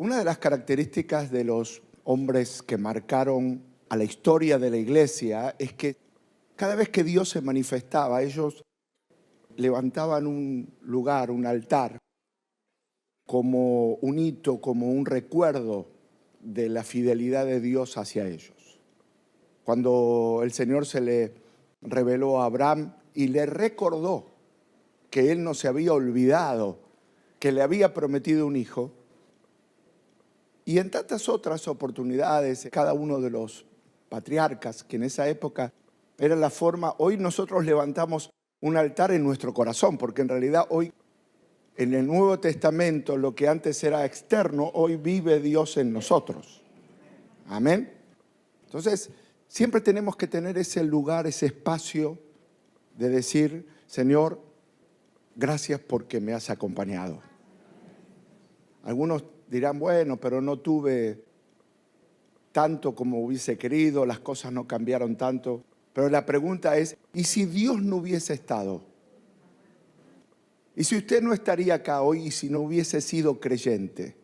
Una de las características de los hombres que marcaron a la historia de la iglesia es que cada vez que Dios se manifestaba, ellos levantaban un lugar, un altar, como un hito, como un recuerdo de la fidelidad de Dios hacia ellos. Cuando el Señor se le reveló a Abraham y le recordó que él no se había olvidado, que le había prometido un hijo, y en tantas otras oportunidades, cada uno de los patriarcas, que en esa época era la forma, hoy nosotros levantamos un altar en nuestro corazón, porque en realidad hoy en el Nuevo Testamento lo que antes era externo, hoy vive Dios en nosotros. Amén. Entonces, siempre tenemos que tener ese lugar, ese espacio de decir, Señor, gracias porque me has acompañado. Algunos dirán, bueno, pero no tuve tanto como hubiese querido, las cosas no cambiaron tanto. Pero la pregunta es, ¿y si Dios no hubiese estado? ¿Y si usted no estaría acá hoy y si no hubiese sido creyente?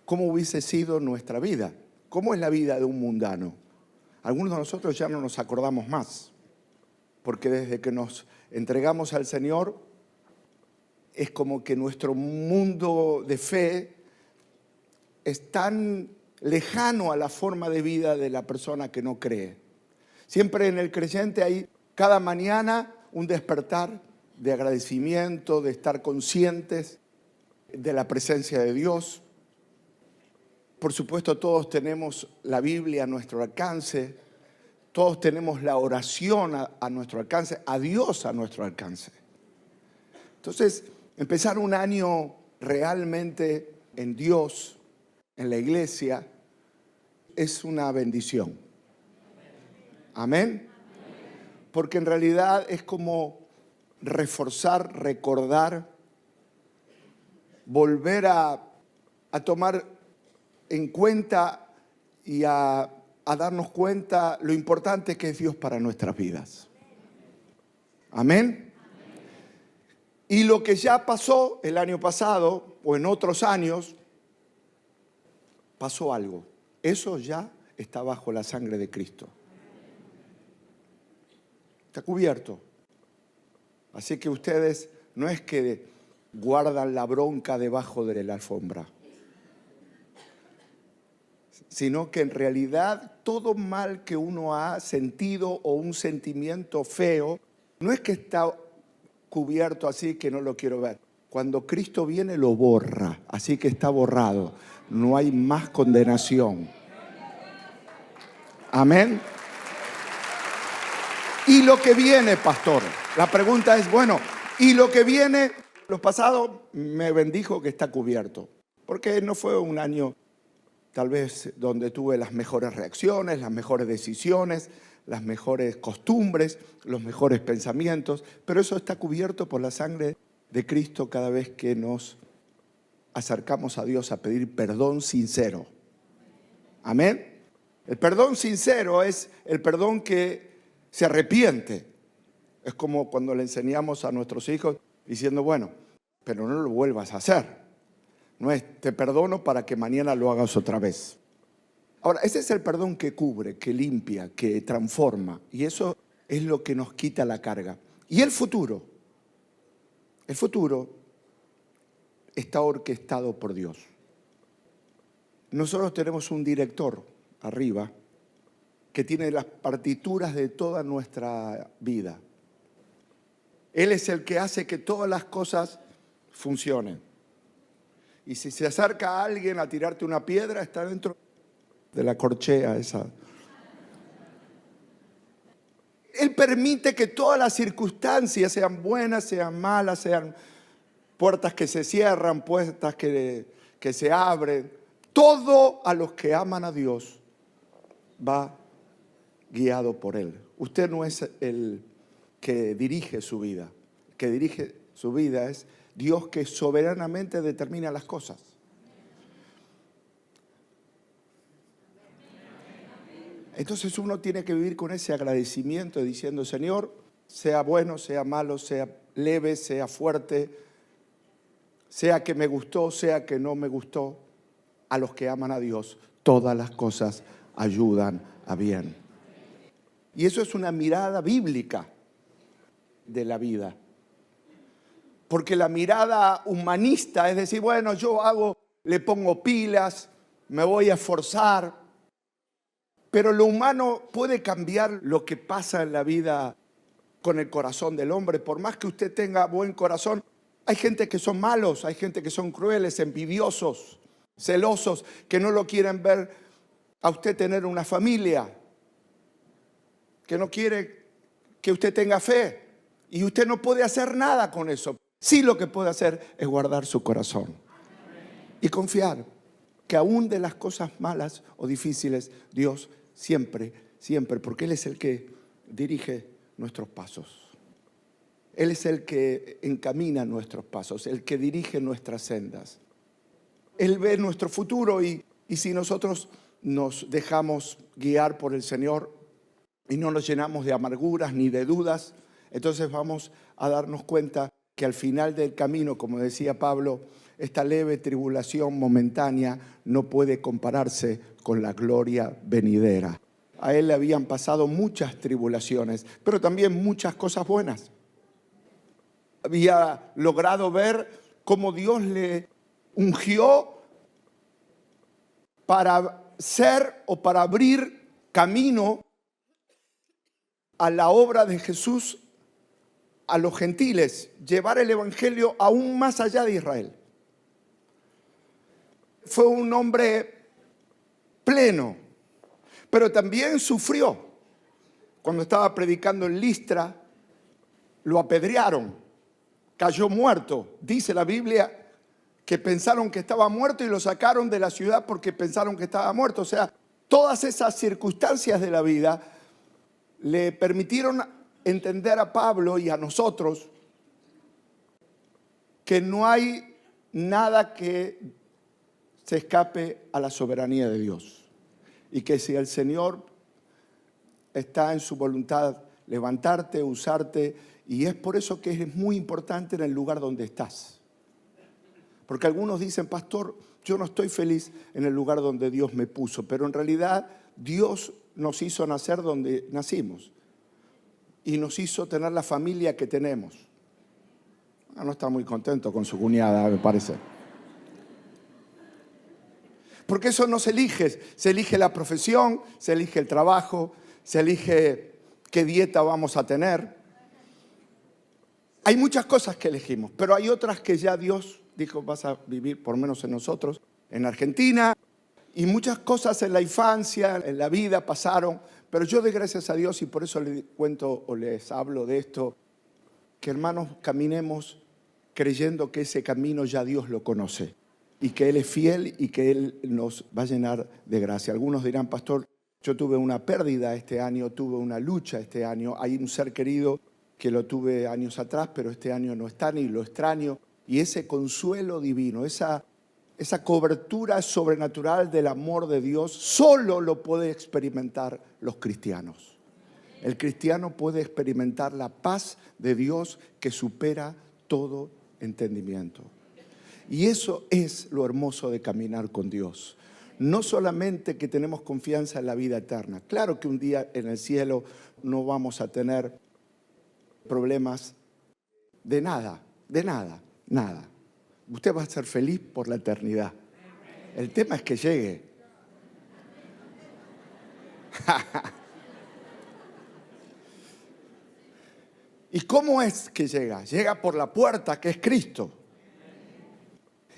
¿Cómo hubiese sido nuestra vida? ¿Cómo es la vida de un mundano? Algunos de nosotros ya no nos acordamos más, porque desde que nos entregamos al Señor, es como que nuestro mundo de fe es tan lejano a la forma de vida de la persona que no cree. Siempre en el creyente hay cada mañana un despertar de agradecimiento, de estar conscientes de la presencia de Dios. Por supuesto, todos tenemos la Biblia a nuestro alcance, todos tenemos la oración a nuestro alcance, a Dios a nuestro alcance. Entonces, empezar un año realmente en Dios, en la iglesia, es una bendición. Amén. Porque en realidad es como reforzar, recordar, volver a tomar en cuenta y a darnos cuenta lo importante que es Dios para nuestras vidas. Amén. Y lo que ya pasó el año pasado o en otros años, pasó algo. Eso ya está bajo la sangre de Cristo. Está cubierto. Así que ustedes no es que guardan la bronca debajo de la alfombra, sino que en realidad todo mal que uno ha sentido o un sentimiento feo, no es que está cubierto así que no lo quiero ver. Cuando Cristo viene lo borra, así que está borrado. No hay más condenación. Amén. Y lo que viene, pastor, la pregunta es, bueno, y lo que viene, lo pasado me bendijo que está cubierto, porque no fue un año tal vez donde tuve las mejores reacciones, las mejores decisiones, las mejores costumbres, los mejores pensamientos, pero eso está cubierto por la sangre de Cristo cada vez que nos acercamos a Dios a pedir perdón sincero. Amén. El perdón sincero es el perdón que se arrepiente. Es como cuando le enseñamos a nuestros hijos diciendo, bueno, pero no lo vuelvas a hacer. No es, te perdono para que mañana lo hagas otra vez. Ahora, ese es el perdón que cubre, que limpia, que transforma. Y eso es lo que nos quita la carga. Y el futuro está orquestado por Dios. Nosotros tenemos un director arriba que tiene las partituras de toda nuestra vida. Él es el que hace que todas las cosas funcionen. Y si se acerca a alguien a tirarte una piedra, está dentro de la corchea esa. Él permite que todas las circunstancias, sean buenas, sean malas, sean puertas que se cierran, puertas que se abren, todo a los que aman a Dios va guiado por Él. Usted no es el que dirige su vida. El que dirige su vida es Dios, que soberanamente determina las cosas. Entonces uno tiene que vivir con ese agradecimiento diciendo, Señor, sea bueno, sea malo, sea leve, sea fuerte, sea que me gustó, sea que no me gustó, a los que aman a Dios, todas las cosas ayudan a bien. Y eso es una mirada bíblica de la vida. Porque la mirada humanista es decir, bueno, le pongo pilas, me voy a esforzar. Pero lo humano puede cambiar lo que pasa en la vida con el corazón del hombre. Por más que usted tenga buen corazón, hay gente que son malos, hay gente que son crueles, envidiosos, celosos, que no lo quieren ver a usted tener una familia, que no quiere que usted tenga fe. Y usted no puede hacer nada con eso. Sí, lo que puede hacer es guardar su corazón y confiar que aún de las cosas malas o difíciles, Dios siempre, porque Él es el que dirige nuestros pasos. Él es el que encamina nuestros pasos, el que dirige nuestras sendas. Él ve nuestro futuro y si nosotros nos dejamos guiar por el Señor y no nos llenamos de amarguras ni de dudas, entonces vamos a darnos cuenta que al final del camino, como decía Pablo, esta leve tribulación momentánea no puede compararse con la gloria venidera. A él le habían pasado muchas tribulaciones, pero también muchas cosas buenas. Había logrado ver cómo Dios le ungió para ser o para abrir camino a la obra de Jesús a los gentiles, llevar el evangelio aún más allá de Israel. Fue un hombre pleno, pero también sufrió. Cuando estaba predicando en Listra, lo apedrearon, cayó muerto. Dice la Biblia que pensaron que estaba muerto y lo sacaron de la ciudad porque pensaron que estaba muerto. O sea, todas esas circunstancias de la vida le permitieron entender a Pablo y a nosotros que no hay nada que se escape a la soberanía de Dios. Y que si el Señor está en su voluntad levantarte, usarte, y es por eso que es muy importante en el lugar donde estás. Porque algunos dicen, pastor, yo no estoy feliz en el lugar donde Dios me puso, pero en realidad Dios nos hizo nacer donde nacimos y nos hizo tener la familia que tenemos. No está muy contento con su cuñada, me parece. Porque eso no se elige la profesión, se elige el trabajo, se elige qué dieta vamos a tener. Hay muchas cosas que elegimos, pero hay otras que ya Dios dijo, vas a vivir, por lo menos en nosotros, en Argentina, y muchas cosas en la infancia, en la vida pasaron, pero yo doy gracias a Dios y por eso les cuento o les hablo de esto, que hermanos caminemos creyendo que ese camino ya Dios lo conoce y que Él es fiel y que Él nos va a llenar de gracia. Algunos dirán, pastor, yo tuve una pérdida este año, tuve una lucha este año, hay un ser querido que lo tuve años atrás, pero este año no está ni lo extraño. Y ese consuelo divino, esa cobertura sobrenatural del amor de Dios, solo lo puede experimentar los cristianos. El cristiano puede experimentar la paz de Dios que supera todo entendimiento. Y eso es lo hermoso de caminar con Dios. No solamente que tenemos confianza en la vida eterna. Claro que un día en el cielo no vamos a tener problemas de nada. Nada. Usted va a ser feliz por la eternidad. El tema es que llegue. ¿Y cómo es que llega? Llega por la puerta que es Cristo.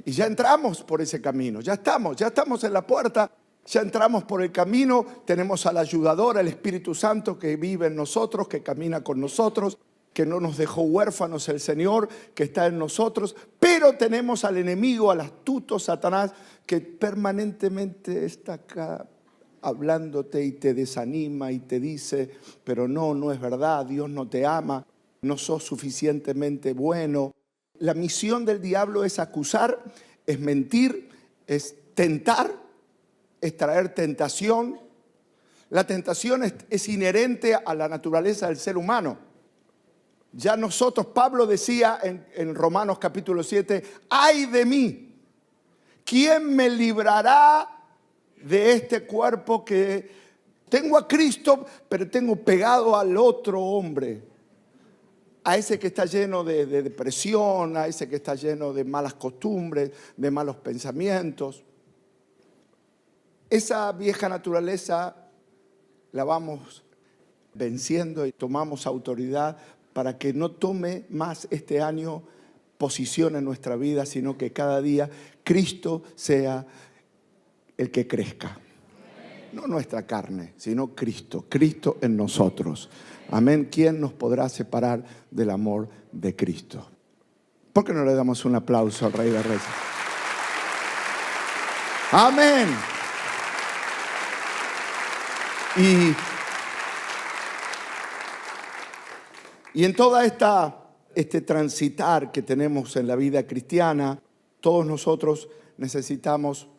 Y ya entramos por ese camino. Ya estamos en la puerta. Ya entramos por el camino. Tenemos al ayudador, al Espíritu Santo que vive en nosotros, que camina con nosotros, que no nos dejó huérfanos el Señor, que está en nosotros, pero tenemos al enemigo, al astuto Satanás, que permanentemente está acá hablándote y te desanima y te dice, pero no es verdad, Dios no te ama, no sos suficientemente bueno. La misión del diablo es acusar, es mentir, es tentar, es traer tentación. La tentación es inherente a la naturaleza del ser humano. Ya nosotros, Pablo decía en Romanos capítulo 7, ¡ay de mí! ¿Quién me librará de este cuerpo que tengo a Cristo, pero tengo pegado al otro hombre? A ese que está lleno de depresión, a ese que está lleno de malas costumbres, de malos pensamientos. Esa vieja naturaleza la vamos venciendo y tomamos autoridad para que no tome más este año posición en nuestra vida, sino que cada día Cristo sea el que crezca. No nuestra carne, sino Cristo. Cristo en nosotros. Amén. ¿Quién nos podrá separar del amor de Cristo? ¿Por qué no le damos un aplauso al Rey de Reyes? Amén. Y en toda este transitar que tenemos en la vida cristiana, todos nosotros necesitamos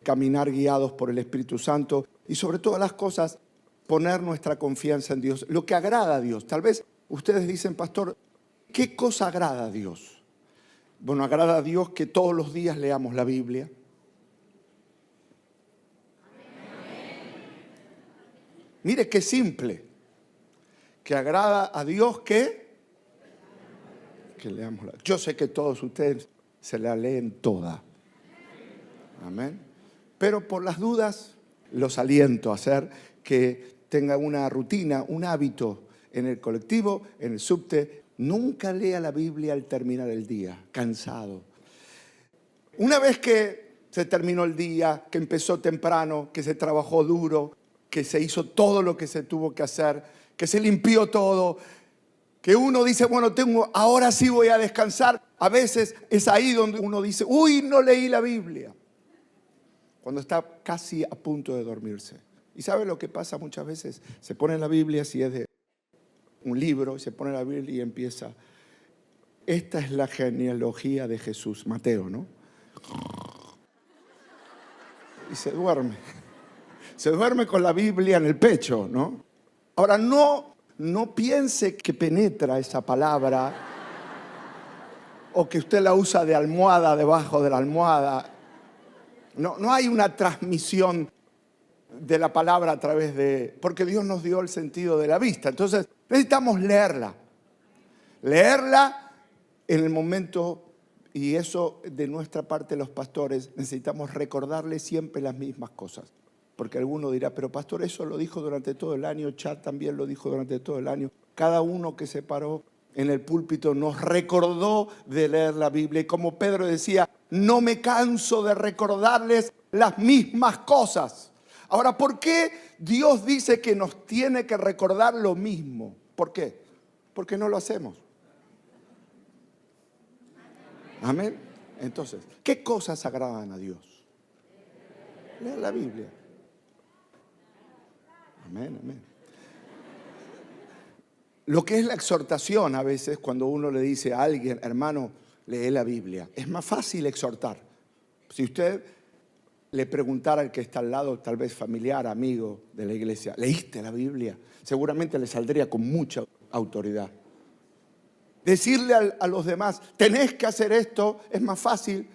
caminar guiados por el Espíritu Santo y sobre todas las cosas poner nuestra confianza en Dios, lo que agrada a Dios. Tal vez ustedes dicen, pastor, ¿qué cosa agrada a Dios? Bueno, agrada a Dios que todos los días leamos la Biblia. Mire qué simple. Que agrada a Dios que leamos la... Yo sé que todos ustedes se la leen toda. Amén. Pero por las dudas los aliento a hacer que tengan una rutina, un hábito en el colectivo, en el subte. Nunca lea la Biblia al terminar el día, cansado. Una vez que se terminó el día, que empezó temprano, que se trabajó duro, que se hizo todo lo que se tuvo que hacer, que se limpió todo, que uno dice, bueno, ahora sí voy a descansar. A veces es ahí donde uno dice, uy, no leí la Biblia. Cuando está casi a punto de dormirse. ¿Y sabe lo que pasa muchas veces? Se pone la Biblia, si es de un libro, se pone la Biblia y empieza. Esta es la genealogía de Jesús, Mateo, ¿no? Y se duerme. Se duerme con la Biblia en el pecho, ¿no? Ahora, no piense que penetra esa palabra o que usted la usa de almohada, debajo de la almohada. No hay una transmisión de la palabra a través de... Porque Dios nos dio el sentido de la vista. Entonces, necesitamos leerla. Leerla en el momento, y eso de nuestra parte los pastores, necesitamos recordarle siempre las mismas cosas. Porque alguno dirá, pero pastor, eso lo dijo durante todo el año, Chad también lo dijo durante todo el año. Cada uno que se paró en el púlpito nos recordó de leer la Biblia. Y como Pedro decía, no me canso de recordarles las mismas cosas. Ahora, ¿por qué Dios dice que nos tiene que recordar lo mismo? ¿Por qué? Porque no lo hacemos. Amén. Entonces, ¿qué cosas agradan a Dios? Leer la Biblia. Amén, amén. Lo que es la exhortación a veces, cuando uno le dice a alguien, hermano, lee la Biblia, es más fácil exhortar. Si usted le preguntara al que está al lado, tal vez familiar, amigo de la iglesia, ¿leíste la Biblia? Seguramente le saldría con mucha autoridad. Decirle a los demás, tenés que hacer esto, es más fácil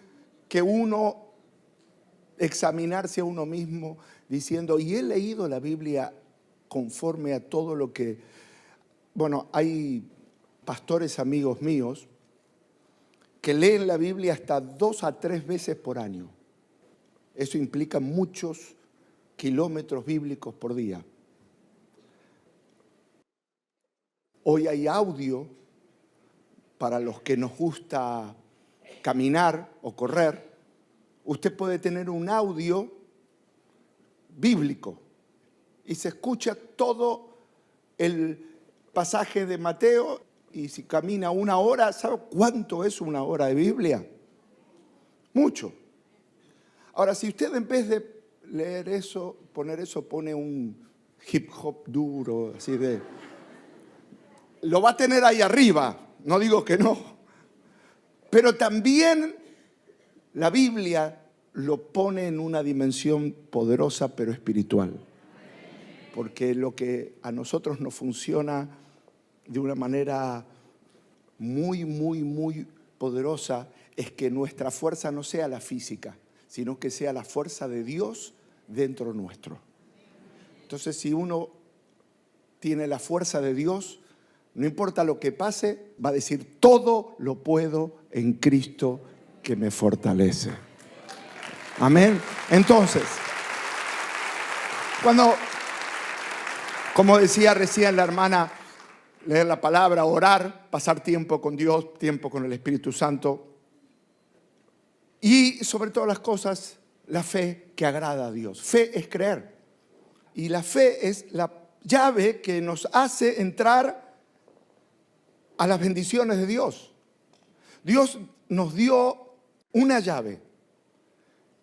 que uno examinarse a uno mismo diciendo, ¿y he leído la Biblia conforme a todo lo que... Bueno, hay pastores amigos míos que leen la Biblia hasta 2 a 3 veces por año. Eso implica muchos kilómetros bíblicos por día. Hoy hay audio para los que nos gusta caminar o correr. Usted puede tener un audio bíblico y se escucha todo el pasaje de Mateo, y si camina 1 hora, ¿sabe cuánto es 1 hora de Biblia? Mucho. Ahora, si usted en vez de leer eso, pone un hip hop duro, así de... Lo va a tener ahí arriba, no digo que no. Pero también la Biblia lo pone en una dimensión poderosa pero espiritual. Porque lo que a nosotros nos funciona de una manera muy, muy, muy poderosa es que nuestra fuerza no sea la física, sino que sea la fuerza de Dios dentro nuestro. Entonces, si uno tiene la fuerza de Dios, no importa lo que pase, va a decir, todo lo puedo en Cristo que me fortalece. Amén. Entonces, cuando, como decía recién la hermana, leer la palabra, orar, pasar tiempo con Dios, tiempo con el Espíritu Santo y sobre todas las cosas, la fe que agrada a Dios. Fe es creer y la fe es la llave que nos hace entrar a las bendiciones de Dios. Dios nos dio una llave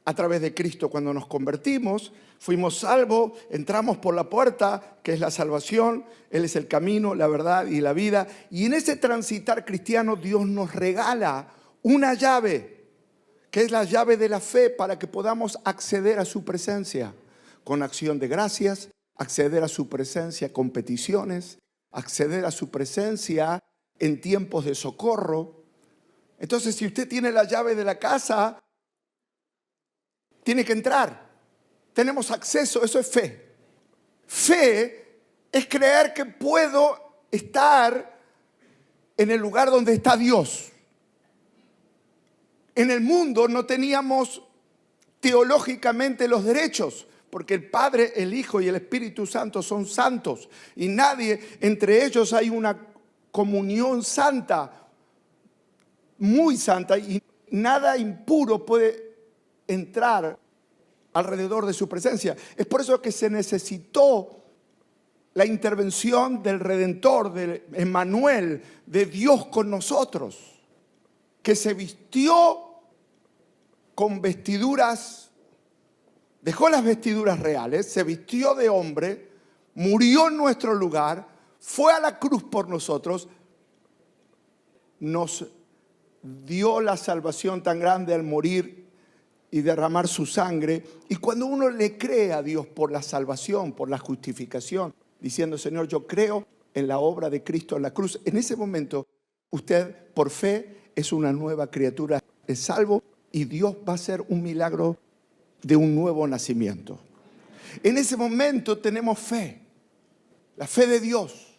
a través de Cristo. Cuando nos convertimos, fuimos salvos, entramos por la puerta, que es la salvación. Él es el camino, la verdad y la vida. Y en ese transitar cristiano, Dios nos regala una llave, que es la llave de la fe, para que podamos acceder a su presencia con acción de gracias, acceder a su presencia con peticiones, acceder a su presencia en tiempos de socorro. Entonces, si usted tiene la llave de la casa, tiene que entrar. Tenemos acceso, eso es fe. Fe es creer que puedo estar en el lugar donde está Dios. En el mundo no teníamos teológicamente los derechos, porque el Padre, el Hijo y el Espíritu Santo son santos. Y nadie, entre ellos hay una comunión santa, muy santa, y nada impuro puede entrar alrededor de su presencia. Es por eso que se necesitó la intervención del Redentor, de Emmanuel, de Dios con nosotros, que se vistió con vestiduras, dejó las vestiduras reales, se vistió de hombre, murió en nuestro lugar, fue a la cruz por nosotros, nos dio la salvación tan grande al morir y derramar su sangre. Y cuando uno le cree a Dios por la salvación, por la justificación, diciendo, Señor, yo creo en la obra de Cristo en la cruz, en ese momento usted por fe es una nueva criatura, es salvo, y Dios va a hacer un milagro de un nuevo nacimiento. En ese momento tenemos fe, la fe de Dios,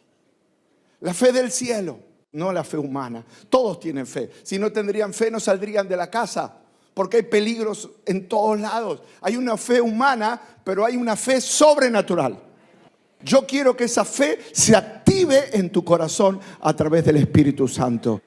la fe del cielo, no la fe humana. Todos tienen fe. Si no tendrían fe, no saldrían de la casa, porque hay peligros en todos lados. Hay una fe humana, pero hay una fe sobrenatural. Yo quiero que esa fe se active en tu corazón a través del Espíritu Santo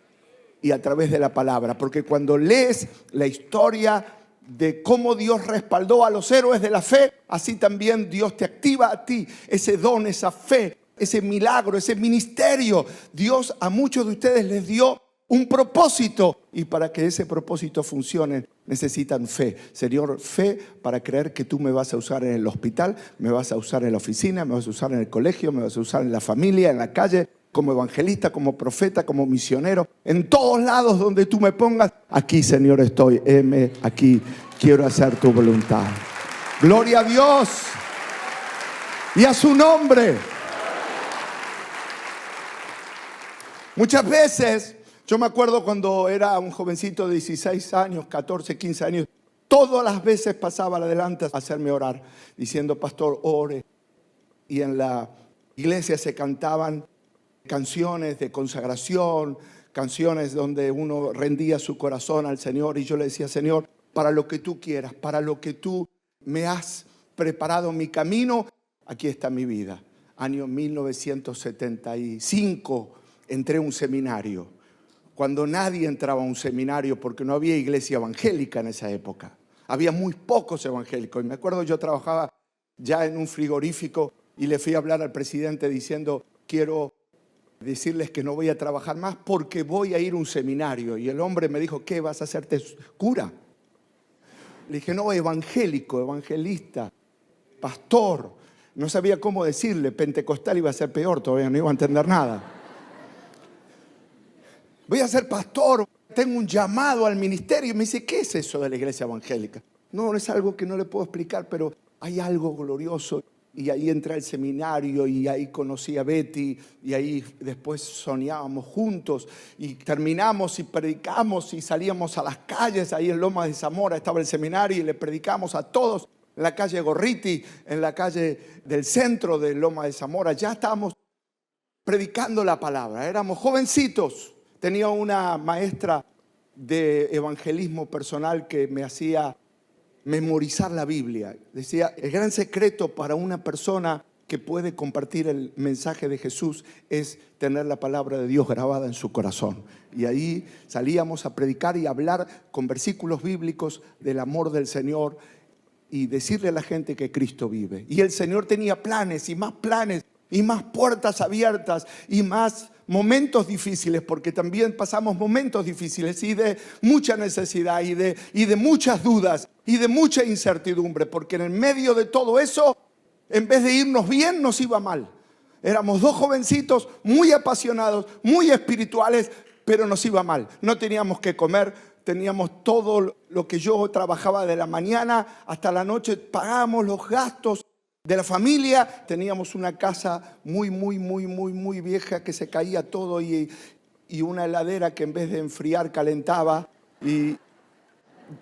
y a través de la palabra, porque cuando lees la historia de cómo Dios respaldó a los héroes de la fe, así también Dios te activa a ti ese don, esa fe, ese milagro, ese ministerio. Dios a muchos de ustedes les dio un propósito, y para que ese propósito funcione necesitan fe. Señor, fe para creer que tú me vas a usar en el hospital, me vas a usar en la oficina, me vas a usar en el colegio, me vas a usar en la familia, en la calle, como evangelista, como profeta, como misionero, en todos lados donde tú me pongas. Aquí, Señor, estoy. Heme aquí, quiero hacer tu voluntad. Gloria a Dios y a su nombre. Muchas veces, yo me acuerdo cuando era un jovencito de 16 años, 14, 15 años, todas las veces pasaba adelante a hacerme orar, diciendo, pastor, ore. Y en la iglesia se cantaban canciones de consagración, canciones donde uno rendía su corazón al Señor. Y yo le decía, Señor, para lo que tú quieras, para lo que tú me has preparado mi camino, aquí está mi vida. Año 1975 entré a un seminario, cuando nadie entraba a un seminario porque no había iglesia evangélica en esa época. Había muy pocos evangélicos. Y me acuerdo, yo trabajaba ya en un frigorífico y le fui a hablar al presidente diciendo, quiero decirles que no voy a trabajar más porque voy a ir a un seminario. Y el hombre me dijo, ¿qué vas a hacerte cura? Le dije, no, evangélico, evangelista, pastor. No sabía cómo decirle, pentecostal iba a ser peor, todavía no iba a entender nada. Voy a ser pastor, tengo un llamado al ministerio. Y me dice, ¿qué es eso de la iglesia evangélica? No, es algo que no le puedo explicar, pero hay algo glorioso. Y ahí entré al seminario y ahí conocí a Betty y ahí después soñábamos juntos y terminamos y predicamos y salíamos a las calles. Ahí en Lomas de Zamora estaba el seminario y le predicamos a todos en la calle Gorriti, en la calle del centro de Lomas de Zamora. Ya estábamos predicando la palabra, éramos jovencitos. Tenía una maestra de evangelismo personal que me hacía memorizar la Biblia. Decía, el gran secreto para una persona que puede compartir el mensaje de Jesús es tener la palabra de Dios grabada en su corazón. Y ahí salíamos a predicar y hablar con versículos bíblicos del amor del Señor y decirle a la gente que Cristo vive. Y el Señor tenía planes y más puertas abiertas y más momentos difíciles, porque también pasamos momentos difíciles y de mucha necesidad y de muchas dudas y de mucha incertidumbre, porque en el medio de todo eso, en vez de irnos bien, nos iba mal. Éramos dos jovencitos muy apasionados, muy espirituales, pero nos iba mal. No teníamos que comer, teníamos todo lo que yo trabajaba de la mañana hasta la noche, pagábamos los gastos de la familia. Teníamos una casa muy vieja que se caía todo y una heladera que en vez de enfriar calentaba y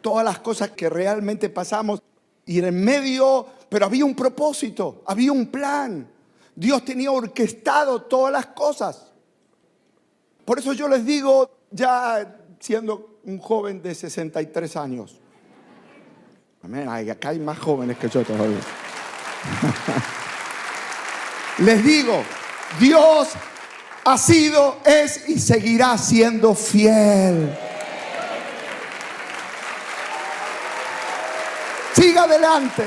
todas las cosas que realmente pasamos. Y en el medio, pero había un propósito, había un plan. Dios tenía orquestado todas las cosas. Por eso yo les digo, ya siendo un joven de 63 años. Amén, acá hay más jóvenes que yo todavía. Les digo, Dios ha sido, es y seguirá siendo fiel. Siga adelante.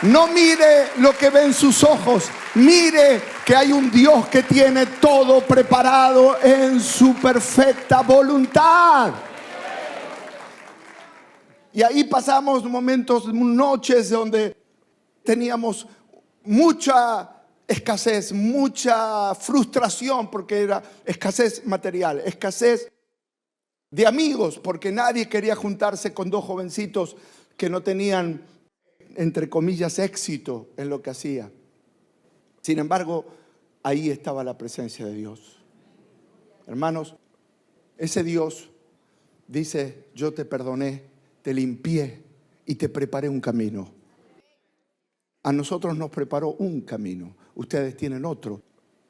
No mire lo que ven sus ojos. Mire que hay un Dios que tiene todo preparado en su perfecta voluntad. Y ahí pasamos momentos, noches donde teníamos mucha escasez, mucha frustración, porque era escasez material, escasez de amigos, porque nadie quería juntarse con dos jovencitos que no tenían, entre comillas, éxito en lo que hacía. Sin embargo, ahí estaba la presencia de Dios. Hermanos, ese Dios dice, yo te perdoné, te limpié y te preparé un camino. A nosotros nos preparó un camino. Ustedes tienen otro,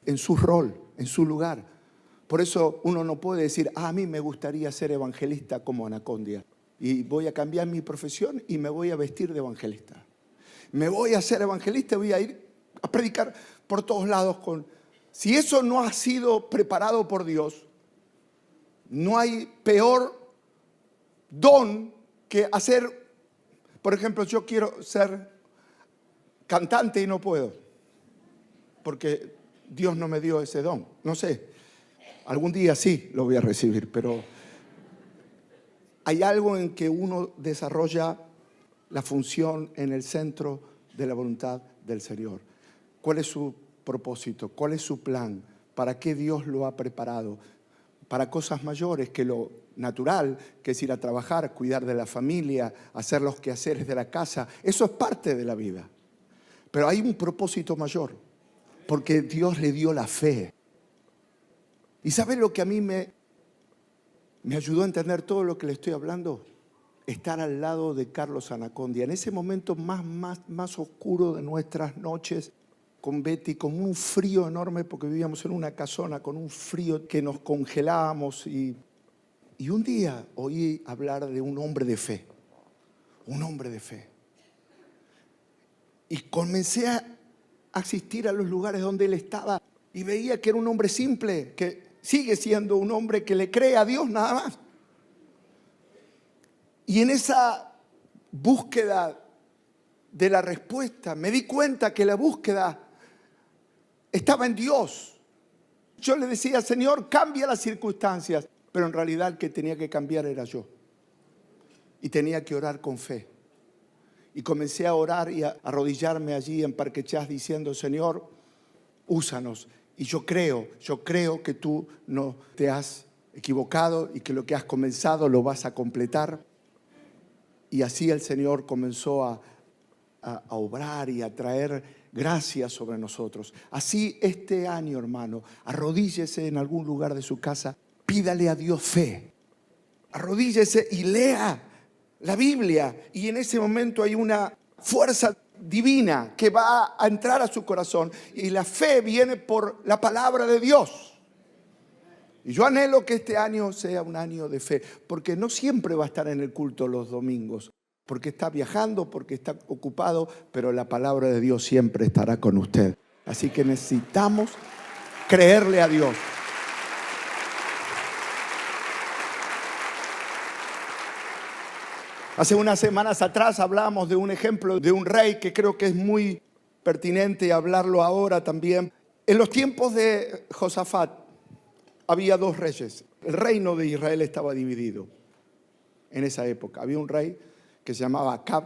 en su rol, en su lugar. Por eso uno no puede decir, a mí me gustaría ser evangelista como Anacondia. Y voy a cambiar mi profesión y me voy a vestir de evangelista. Me voy a ser evangelista y voy a ir a predicar por todos lados. Si eso no ha sido preparado por Dios, no hay peor don que hacer. Por ejemplo, yo quiero ser cantante y no puedo, porque Dios no me dio ese don. No sé, algún día sí lo voy a recibir, pero hay algo en que uno desarrolla la función en el centro de la voluntad del Señor. ¿Cuál es su propósito? ¿Cuál es su plan? ¿Para qué Dios lo ha preparado? Para cosas mayores que lo natural, que es ir a trabajar, cuidar de la familia, hacer los quehaceres de la casa. Eso es parte de la vida. Pero hay un propósito mayor, porque Dios le dio la fe. ¿Y sabe lo que a mí me ayudó a entender todo lo que le estoy hablando? Estar al lado de Carlos Anacondia. En ese momento más oscuro de nuestras noches, con Betty, con un frío enorme, porque vivíamos en una casona, con un frío que nos congelábamos. Y un día oí hablar de un hombre de fe. Un hombre de fe. Y comencé a asistir a los lugares donde él estaba y veía que era un hombre simple, que sigue siendo un hombre que le cree a Dios nada más. Y en esa búsqueda de la respuesta me di cuenta que la búsqueda estaba en Dios. Yo le decía, Señor, cambia las circunstancias, pero en realidad el que tenía que cambiar era yo. Y tenía que orar con fe. Y comencé a orar y a arrodillarme allí en Parque Chas diciendo, Señor, úsanos. Y yo creo que tú no te has equivocado y que lo que has comenzado lo vas a completar. Y así el Señor comenzó a a obrar y a traer gracia sobre nosotros. Así este año, hermano, arrodíllese en algún lugar de su casa, pídale a Dios fe. Arrodíllese y lea la Biblia. Y en ese momento hay una fuerza divina que va a entrar a su corazón. Y la fe viene por la palabra de Dios. Y yo anhelo que este año sea un año de fe, porque no siempre va a estar en el culto los domingos, porque está viajando, porque está ocupado, pero la palabra de Dios siempre estará con usted. Así que necesitamos creerle a Dios. Hace unas semanas atrás hablamos de un ejemplo de un rey que creo que es muy pertinente hablarlo ahora también. En los tiempos de Josafat había dos reyes. El reino de Israel estaba dividido en esa época. Había un rey que se llamaba Acab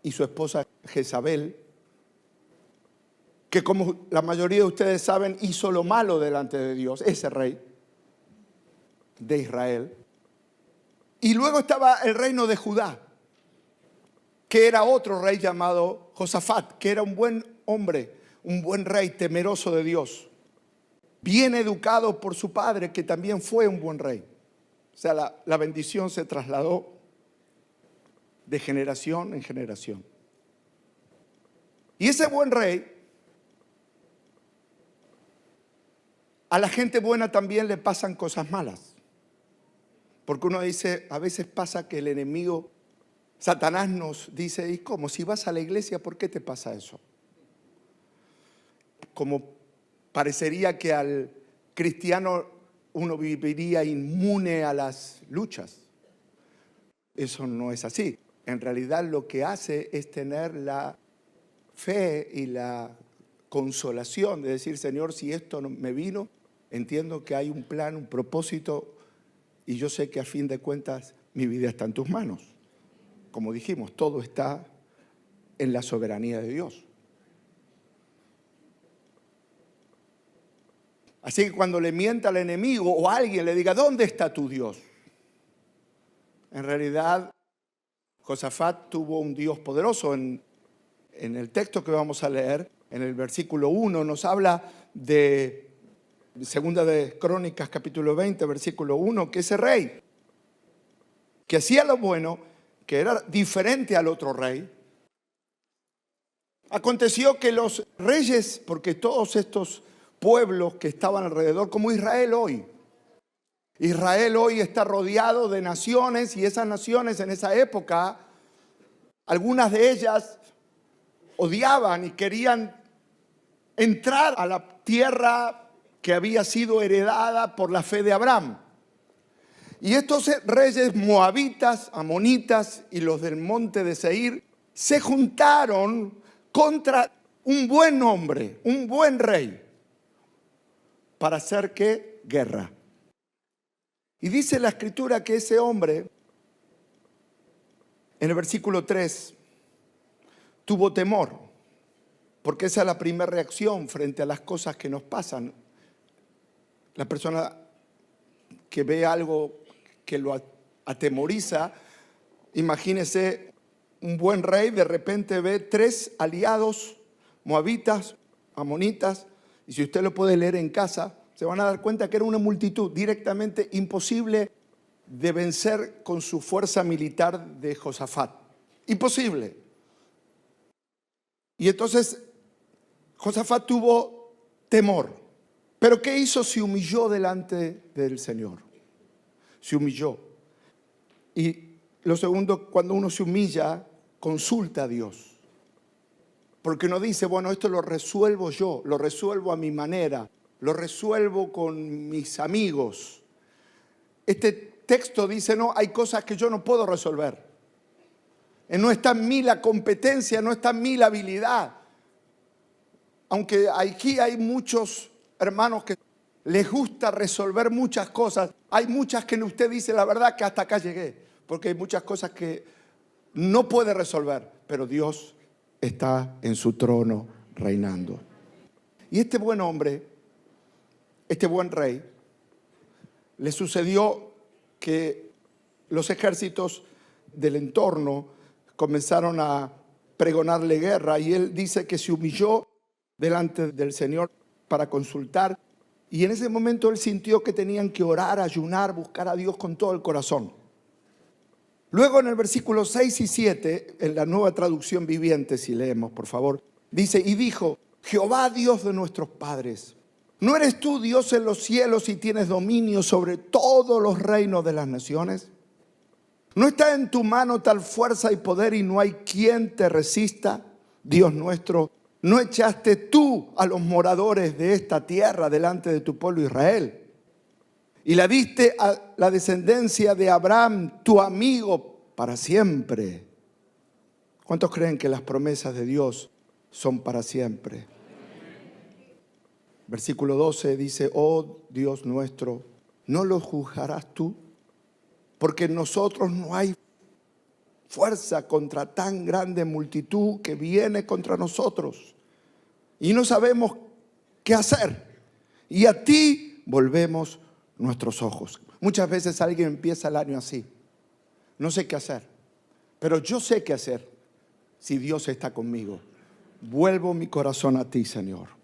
y su esposa Jezabel, que como la mayoría de ustedes saben, hizo lo malo delante de Dios, ese rey de Israel. Y luego estaba el reino de Judá, que era otro rey llamado Josafat, que era un buen hombre, un buen rey temeroso de Dios, bien educado por su padre, que también fue un buen rey. O sea, la bendición se trasladó de generación en generación. Y ese buen rey, a la gente buena también le pasan cosas malas. Porque uno dice, a veces pasa que el enemigo, Satanás nos dice, ¿y cómo? Si vas a la iglesia, ¿por qué te pasa eso? Como parecería que al cristiano uno viviría inmune a las luchas. Eso no es así. En realidad lo que hace es tener la fe y la consolación de decir, Señor, si esto no me vino, entiendo que hay un plan, un propósito, y yo sé que a fin de cuentas mi vida está en tus manos. Como dijimos, todo está en la soberanía de Dios. Así que cuando le mienta al enemigo o a alguien le diga, ¿dónde está tu Dios? En realidad, Josafat tuvo un Dios poderoso. En el texto que vamos a leer, en el versículo 1, nos habla de Segunda de Crónicas, capítulo 20, versículo 1, que ese rey, que hacía lo bueno, que era diferente al otro rey, aconteció que los reyes, porque todos estos pueblos que estaban alrededor, como Israel hoy está rodeado de naciones, y esas naciones en esa época, algunas de ellas odiaban y querían entrar a la tierra que había sido heredada por la fe de Abraham. Y estos reyes moabitas, amonitas y los del monte de Seir se juntaron contra un buen hombre, un buen rey, para hacer ¿qué? Guerra. Y dice la escritura que ese hombre, en el versículo 3, tuvo temor, porque esa es la primera reacción frente a las cosas que nos pasan. La persona que ve algo que lo atemoriza, imagínese un buen rey, de repente ve 3 aliados, moabitas, amonitas, y si usted lo puede leer en casa, se van a dar cuenta que era una multitud directamente imposible de vencer con su fuerza militar de Josafat. Imposible. Y entonces Josafat tuvo temor. ¿Pero qué hizo? Se humilló delante del Señor. Se humilló. Y lo segundo, cuando uno se humilla, consulta a Dios. Porque no dice, bueno, esto lo resuelvo yo, lo resuelvo a mi manera, lo resuelvo con mis amigos. Este texto dice, no, hay cosas que yo no puedo resolver. No está en mí la competencia, no está en mí la habilidad. Aunque aquí hay muchos hermanos que les gusta resolver muchas cosas, hay muchas que usted dice la verdad que hasta acá llegué, porque hay muchas cosas que no puede resolver, pero Dios está en su trono reinando. Y este buen hombre, este buen rey, le sucedió que los ejércitos del entorno comenzaron a pregonarle guerra. Y él dice que se humilló delante del Señor para consultar. Y en ese momento él sintió que tenían que orar, ayunar, buscar a Dios con todo el corazón. Luego en el versículo 6 y 7, en la Nueva Traducción Viviente, si leemos, por favor, dice: y dijo: Jehová, Dios de nuestros padres, ¿no eres tú Dios en los cielos y tienes dominio sobre todos los reinos de las naciones? ¿No está en tu mano tal fuerza y poder y no hay quien te resista? Dios nuestro, ¿no echaste tú a los moradores de esta tierra delante de tu pueblo Israel? Y la diste a la descendencia de Abraham, tu amigo, para siempre. ¿Cuántos creen que las promesas de Dios son para siempre? Versículo 12 dice: oh Dios nuestro, ¿no los juzgarás tú? Porque en nosotros no hay fuerza contra tan grande multitud que viene contra nosotros. Y no sabemos qué hacer. Y a ti volvemos nuestros ojos. Muchas veces alguien empieza el año así: no sé qué hacer, pero yo sé qué hacer si Dios está conmigo. Vuelvo mi corazón a ti, Señor.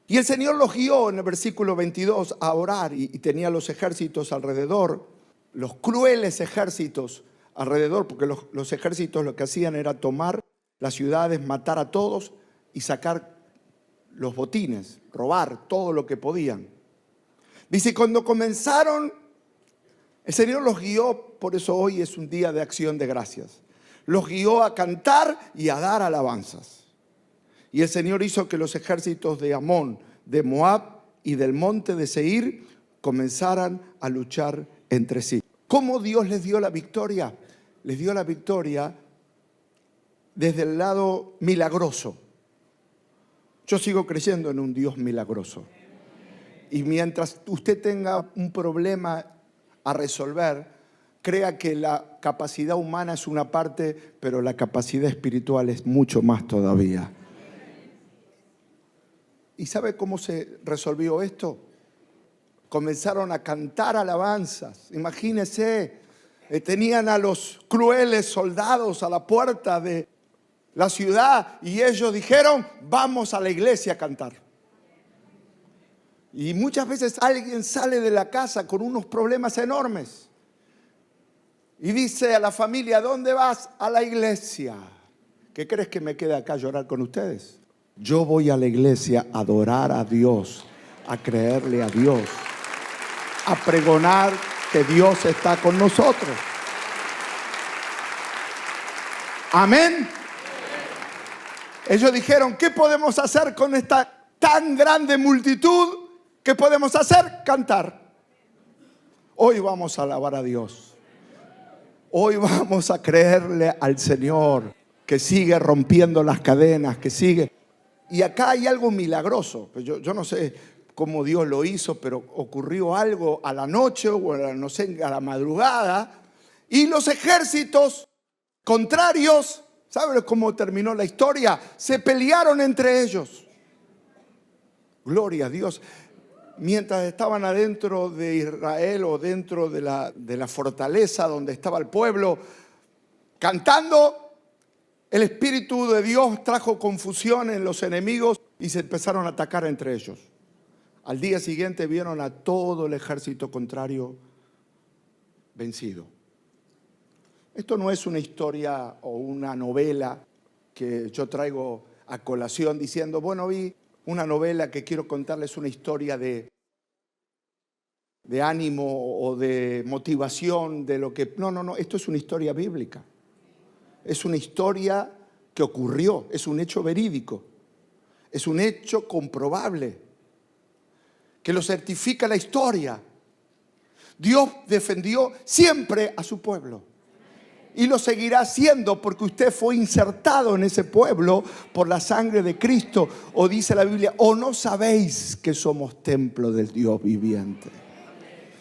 Y el Señor los guió en el versículo 22 a orar, y tenía los ejércitos alrededor, los crueles ejércitos alrededor, porque los ejércitos lo que hacían era tomar las ciudades, matar a todos y sacar los botines, robar todo lo que podían. Dice, cuando comenzaron, el Señor los guió, por eso hoy es un día de acción de gracias. Los guió a cantar y a dar alabanzas. Y el Señor hizo que los ejércitos de Amón, de Moab y del monte de Seir comenzaran a luchar entre sí. ¿Cómo Dios les dio la victoria? Les dio la victoria desde el lado milagroso. Yo sigo creyendo en un Dios milagroso. Y mientras usted tenga un problema a resolver, crea que la capacidad humana es una parte, pero la capacidad espiritual es mucho más todavía. ¿Y sabe cómo se resolvió esto? Comenzaron a cantar alabanzas. Imagínense, tenían a los crueles soldados a la puerta de la ciudad y ellos dijeron: vamos a la iglesia a cantar. Y muchas veces alguien sale de la casa con unos problemas enormes y dice a la familia: ¿dónde vas? A la iglesia. ¿Qué crees que me queda acá a llorar con ustedes? Yo voy a la iglesia a adorar a Dios, a creerle a Dios, a pregonar que Dios está con nosotros. Amén. Ellos dijeron: ¿qué podemos hacer con esta tan grande multitud? ¿Qué podemos hacer? Cantar. Hoy vamos a alabar a Dios. Hoy vamos a creerle al Señor, que sigue rompiendo las cadenas, que sigue. Y acá hay algo milagroso. Yo no sé cómo Dios lo hizo, pero ocurrió algo a la noche o no sé, a la madrugada. Y los ejércitos contrarios, ¿saben cómo terminó la historia? Se pelearon entre ellos. Gloria a Dios. Mientras estaban adentro de Israel o dentro de la fortaleza donde estaba el pueblo, cantando, el Espíritu de Dios trajo confusión en los enemigos y se empezaron a atacar entre ellos. Al día siguiente vieron a todo el ejército contrario vencido. Esto no es una historia o una novela que yo traigo a colación diciendo: bueno, vi una novela que quiero contarles una historia de ánimo o de motivación de lo que... No, esto es una historia bíblica. Es una historia que ocurrió, es un hecho verídico, es un hecho comprobable, que lo certifica la historia. Dios defendió siempre a su pueblo y lo seguirá haciendo porque usted fue insertado en ese pueblo por la sangre de Cristo. O dice la Biblia: ¿o no sabéis que somos templo del Dios viviente?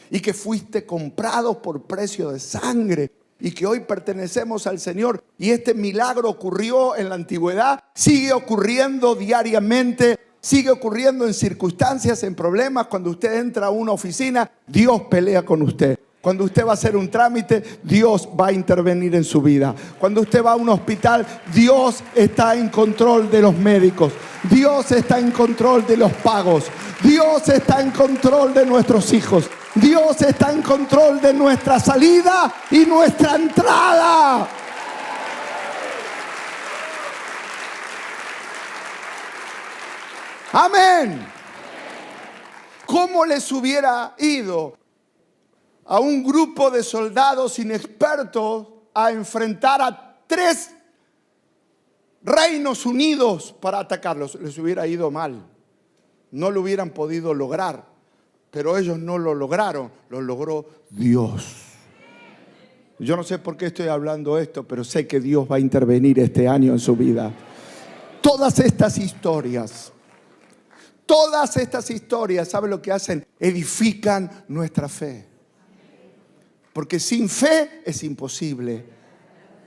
Y que fuiste comprados por precio de sangre. Y que hoy pertenecemos al Señor. Y este milagro ocurrió en la antigüedad, sigue ocurriendo diariamente, sigue ocurriendo en circunstancias, en problemas. Cuando usted entra a una oficina, Dios pelea con usted. Cuando usted va a hacer un trámite, Dios va a intervenir en su vida. Cuando usted va a un hospital, Dios está en control de los médicos. Dios está en control de los pagos. Dios está en control de nuestros hijos. Dios está en control de nuestra salida y nuestra entrada. Amén. ¿Cómo les hubiera ido a un grupo de soldados inexpertos a enfrentar a 3 reinos unidos para atacarlos? Les hubiera ido mal. No lo hubieran podido lograr. Pero ellos no lo lograron. Lo logró Dios. Yo no sé por qué estoy hablando esto, pero sé que Dios va a intervenir este año en su vida. Todas estas historias, ¿sabe lo que hacen? Edifican nuestra fe. Porque sin fe es imposible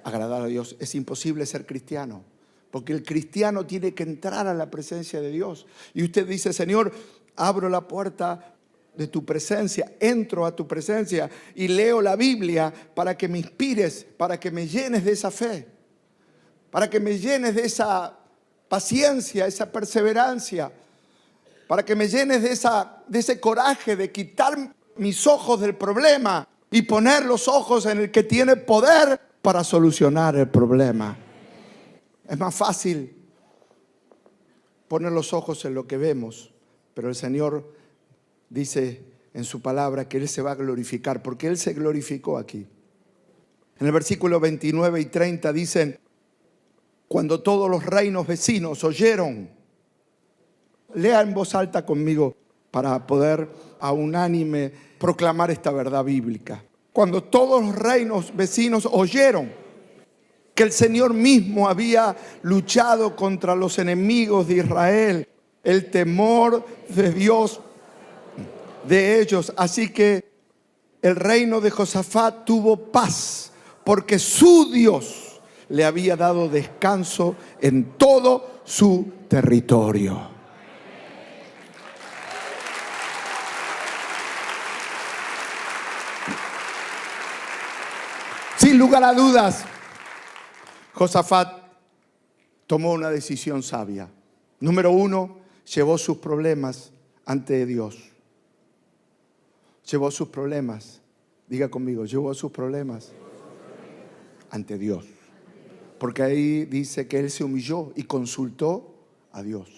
agradar a Dios. Es imposible ser cristiano. Porque el cristiano tiene que entrar a la presencia de Dios. Y usted dice: Señor, abro la puerta de tu presencia, entro a tu presencia y leo la Biblia para que me inspires, para que me llenes de esa fe, para que me llenes de esa paciencia, esa perseverancia, para que me llenes de ese coraje de quitar mis ojos del problema y poner los ojos en el que tiene poder para solucionar el problema. Es más fácil poner los ojos en lo que vemos, pero el Señor dice en su palabra que Él se va a glorificar, porque Él se glorificó aquí. En el versículo 29 y 30 dicen: cuando todos los reinos vecinos oyeron. Lea en voz alta conmigo para poder a unánime proclamar esta verdad bíblica. Cuando todos los reinos vecinos oyeron que el Señor mismo había luchado contra los enemigos de Israel, el temor de Dios de ellos. Así que el reino de Josafat tuvo paz, porque su Dios le había dado descanso en todo su territorio. Sin lugar a dudas, Josafat tomó una decisión sabia. Número 1, llevó sus problemas ante Dios. Llevó sus problemas. Diga conmigo, llevó sus problemas ante Dios. Porque ahí dice que él se humilló y consultó a Dios.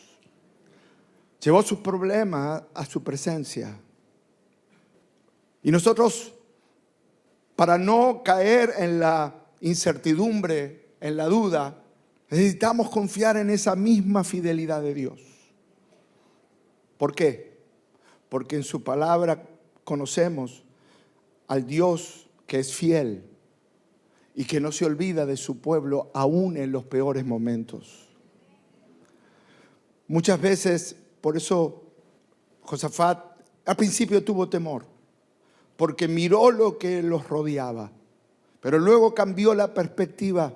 Llevó sus problemas a su presencia. Y nosotros, para no caer en la incertidumbre, en la duda, necesitamos confiar en esa misma fidelidad de Dios. ¿Por qué? Porque en su palabra conocemos al Dios que es fiel y que no se olvida de su pueblo aún en los peores momentos. Muchas veces, por eso Josafat al principio tuvo temor, porque miró lo que los rodeaba, pero luego cambió la perspectiva,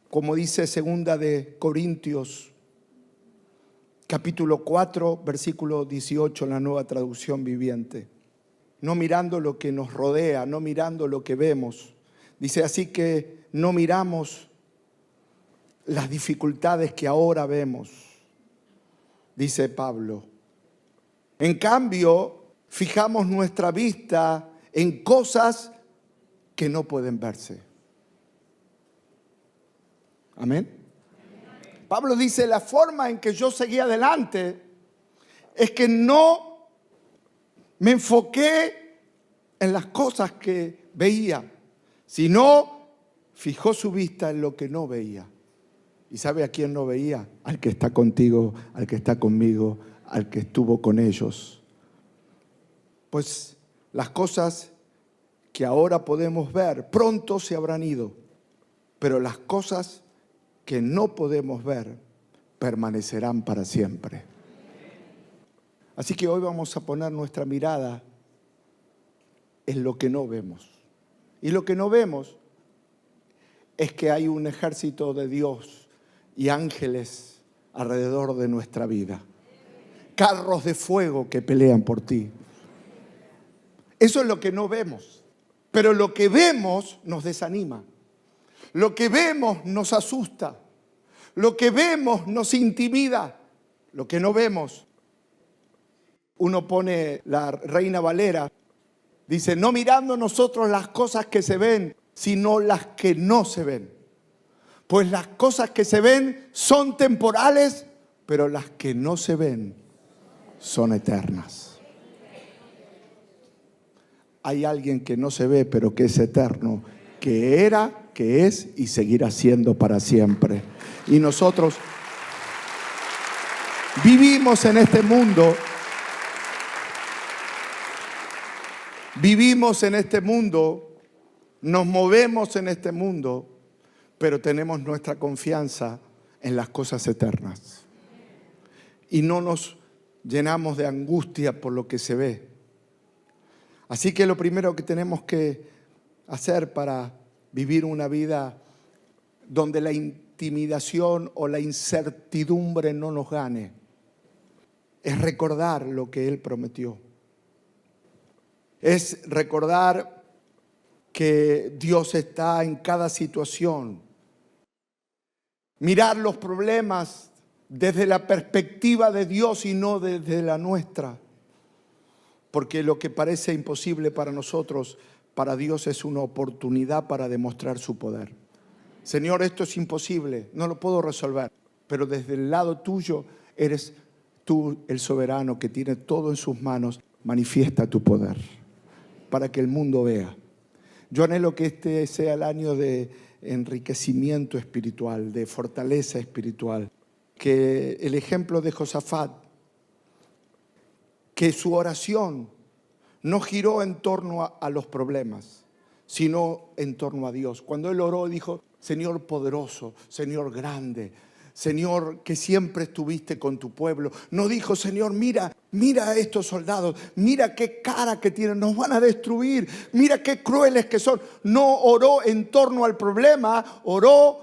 como dice 2 de Corintios capítulo 4, versículo 18 en la Nueva Traducción Viviente. No mirando lo que nos rodea, no mirando lo que vemos. Dice: así que no miramos las dificultades que ahora vemos, dice Pablo. En cambio, fijamos nuestra vista en cosas que no pueden verse. Amén. Pablo dice: la forma en que yo seguí adelante es que no me enfoqué en las cosas que veía, sino fijó su vista en lo que no veía. ¿Y sabe a quién no veía? Al que está contigo, al que está conmigo, al que estuvo con ellos. Pues las cosas que ahora podemos ver pronto se habrán ido, pero las cosas que no podemos ver permanecerán para siempre. Así que hoy vamos a poner nuestra mirada en lo que no vemos. Y lo que no vemos es que hay un ejército de Dios y ángeles alrededor de nuestra vida. Carros de fuego que pelean por ti. Eso es lo que no vemos. Pero lo que vemos nos desanima. Lo que vemos nos asusta. Lo que vemos nos intimida. Lo que no vemos. Uno pone la Reina Valera. Dice, no mirando nosotros las cosas que se ven, sino las que no se ven. Pues las cosas que se ven son temporales, pero las que no se ven son eternas. Hay alguien que no se ve, pero que es eterno, que era, que es y seguirá siendo para siempre. Y nosotros vivimos en este mundo. Vivimos en este mundo, nos movemos en este mundo, pero tenemos nuestra confianza en las cosas eternas. Y no nos llenamos de angustia por lo que se ve. Así que lo primero que tenemos que hacer para vivir una vida donde la intimidación o la incertidumbre no nos gane, es recordar lo que Él prometió. Es recordar que Dios está en cada situación. Mirar los problemas desde la perspectiva de Dios y no desde la nuestra. Porque lo que parece imposible para nosotros, para Dios es una oportunidad para demostrar su poder. Señor, esto es imposible, no lo puedo resolver. Pero desde el lado tuyo eres tú el soberano que tiene todo en sus manos. Manifiesta tu poder para que el mundo vea. Yo anhelo que este sea el año de enriquecimiento espiritual, de fortaleza espiritual. Que el ejemplo de Josafat, que su oración no giró en torno a los problemas, sino en torno a Dios. Cuando él oró, dijo, Señor poderoso, Señor grande, Señor que siempre estuviste con tu pueblo. No dijo, Señor, mira a estos soldados, mira qué cara que tienen, nos van a destruir, mira qué crueles que son. No oró en torno al problema, oró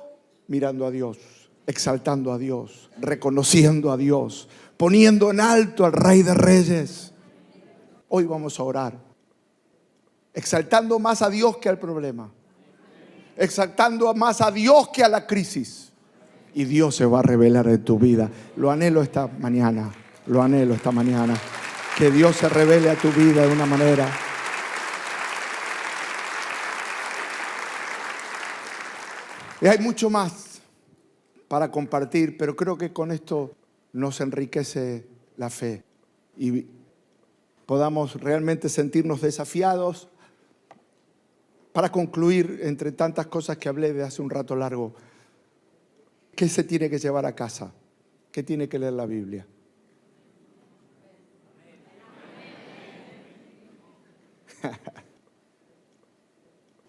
mirando a Dios, exaltando a Dios, reconociendo a Dios, poniendo en alto al Rey de Reyes. Hoy vamos a orar, exaltando más a Dios que al problema, exaltando más a Dios que a la crisis. Y Dios se va a revelar en tu vida. Lo anhelo esta mañana. Lo anhelo esta mañana. Que Dios se revele a tu vida de una manera. Y hay mucho más para compartir, pero creo que con esto nos enriquece la fe. Y podamos realmente sentirnos desafiados. Para concluir, entre tantas cosas que hablé de hace un rato largo, ¿qué se tiene que llevar a casa? ¿Qué tiene que leer la Biblia?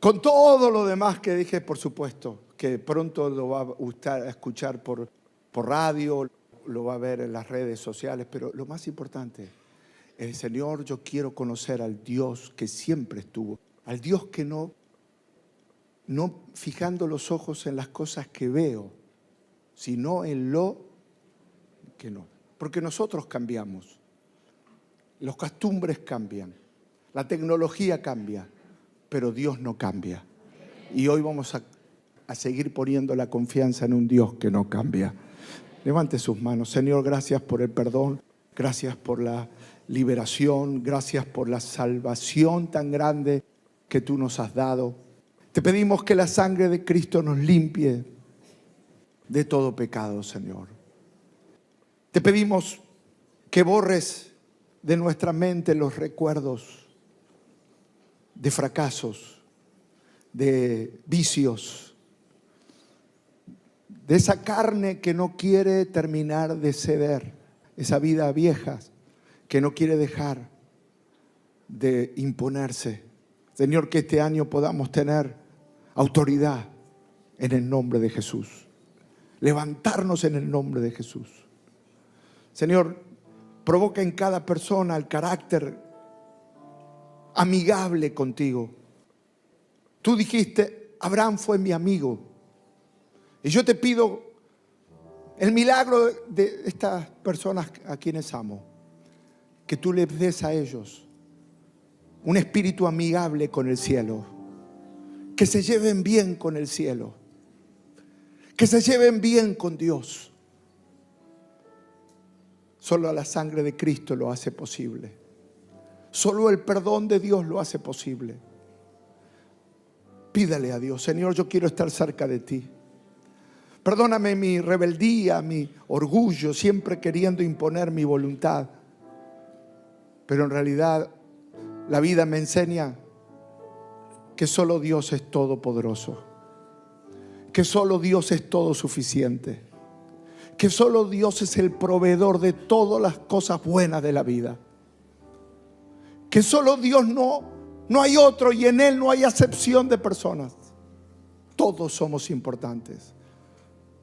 Con todo lo demás que dije, por supuesto, que pronto lo va a escuchar por radio, lo va a ver en las redes sociales, pero lo más importante es, Señor, yo quiero conocer al Dios que siempre estuvo, al Dios que no fijando los ojos en las cosas que veo, sino en lo que no. Porque nosotros cambiamos, las costumbres cambian, la tecnología cambia, pero Dios no cambia. Y hoy vamos a seguir poniendo la confianza en un Dios que no cambia. Levante sus manos. Señor, gracias por el perdón, gracias por la liberación, gracias por la salvación tan grande que tú nos has dado. Te pedimos que la sangre de Cristo nos limpie de todo pecado, Señor. Te pedimos que borres de nuestra mente los recuerdos de fracasos, de vicios, de esa carne que no quiere terminar de ceder, esa vida vieja que no quiere dejar de imponerse. Señor, que este año podamos tener autoridad en el nombre de Jesús. Levantarnos en el nombre de Jesús. Señor, provoca en cada persona el carácter amigable contigo. Tú dijiste, Abraham fue mi amigo. Y yo te pido el milagro de estas personas a quienes amo, que tú les des a ellos un espíritu amigable con el cielo, que se lleven bien con el cielo, que se lleven bien con Dios. Solo la sangre de Cristo lo hace posible. Solo el perdón de Dios lo hace posible. Pídale a Dios: Señor, yo quiero estar cerca de ti. Perdóname mi rebeldía, mi orgullo, siempre queriendo imponer mi voluntad. Pero en realidad la vida me enseña que solo Dios es todopoderoso, que solo Dios es todo suficiente, que solo Dios es el proveedor de todas las cosas buenas de la vida, que solo Dios no hay otro, y en Él no hay acepción de personas. Todos somos importantes.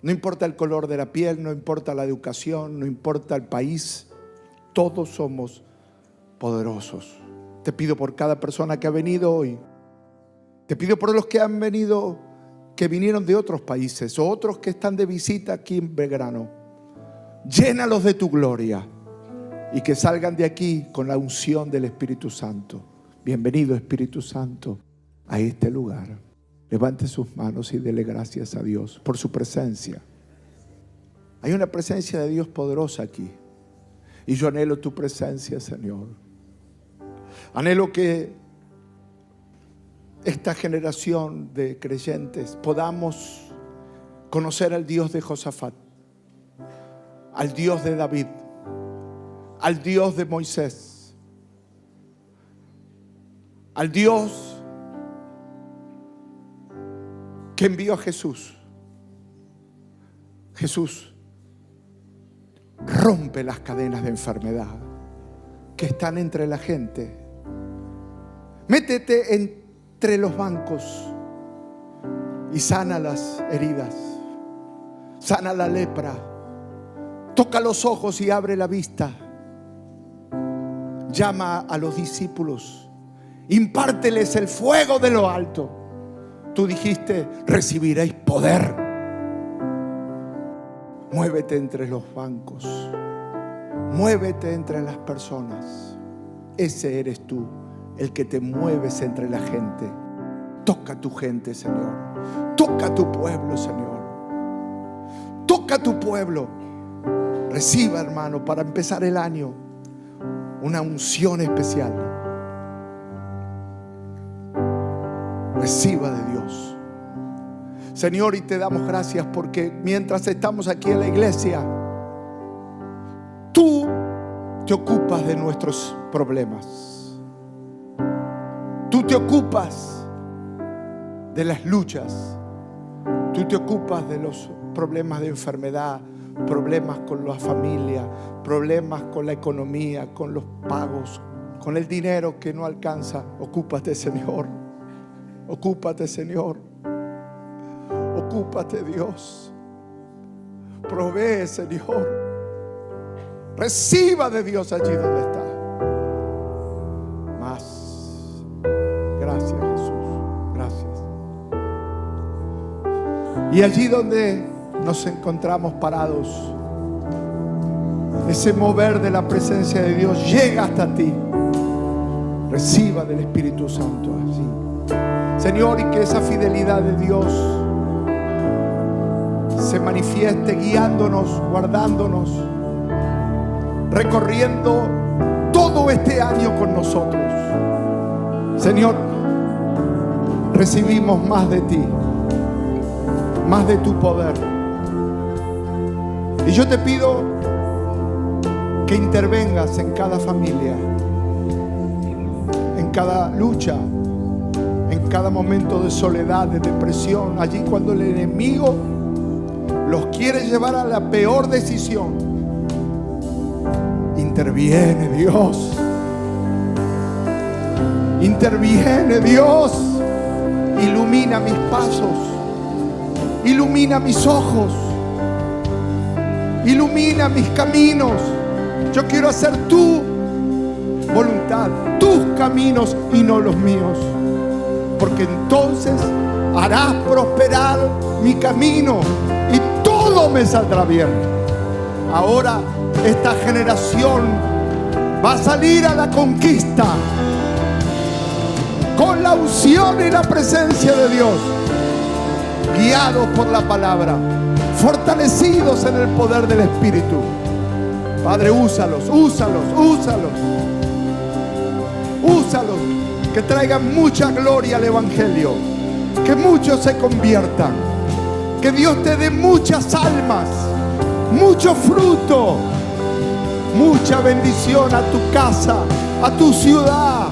No importa el color de la piel, no importa la educación, no importa el país, todos somos poderosos. Te pido por cada persona que ha venido hoy. Te pido por los que han venido, que vinieron de otros países, o otros que están de visita aquí en Belgrano. Llénalos de tu gloria y que salgan de aquí con la unción del Espíritu Santo. Bienvenido, Espíritu Santo, a este lugar. Levante sus manos y dele gracias a Dios por su presencia. Hay una presencia de Dios poderosa aquí, y yo anhelo tu presencia, Señor. Anhelo que esta generación de creyentes podamos conocer al Dios de Josafat, al Dios de David, al Dios de Moisés, al Dios que envió a Jesús. Jesús rompe las cadenas de enfermedad que están entre la gente. Métete entre los bancos y sana las heridas, sana la lepra, toca los ojos y abre la vista. Llama a los discípulos, impárteles el fuego de lo alto. Tú dijiste: recibiréis poder. Muévete entre los bancos, muévete entre las personas. Ese eres tú, el que te mueves entre la gente. Toca a tu gente, Señor. Toca a tu pueblo, Señor. Toca a tu pueblo. Reciba, hermano, para empezar el año, una unción especial. Reciba de Dios, Señor, y te damos gracias porque mientras estamos aquí en la iglesia, tú te ocupas de nuestros problemas. Tú te ocupas de las luchas. Tú te ocupas de los problemas de enfermedad, problemas con la familia, problemas con la economía, con los pagos, con el dinero que no alcanza. Ocúpate, Señor. Ocúpate, Señor. Ocúpate, Dios. Provee, Señor. Reciba de Dios allí donde está. Más. Gracias, Jesús. Gracias. Y allí donde nos encontramos parados, ese mover de la presencia de Dios llega hasta ti. Reciba del Espíritu Santo allí, Señor, y que esa fidelidad de Dios se manifieste guiándonos, guardándonos, recorriendo todo este año con nosotros. Señor, recibimos más de ti, más de tu poder. Y yo te pido que intervengas en cada familia, en cada lucha, en cada momento de soledad, de depresión, allí cuando el enemigo los quiere llevar a la peor decisión. Interviene Dios. Interviene Dios. Ilumina mis pasos. Ilumina mis ojos. Ilumina mis caminos. Yo quiero hacer tu voluntad, tus caminos y no los míos. Porque entonces harás prosperar mi camino y todo me saldrá bien. Ahora esta generación va a salir a la conquista. la unción y la presencia de Dios, guiados por la palabra, fortalecidos en el poder del Espíritu. Padre, úsalos, úsalos, úsalos, úsalos, que traigan mucha gloria al Evangelio, que muchos se conviertan, que Dios te dé muchas almas, mucho fruto, mucha bendición a tu casa, a tu ciudad,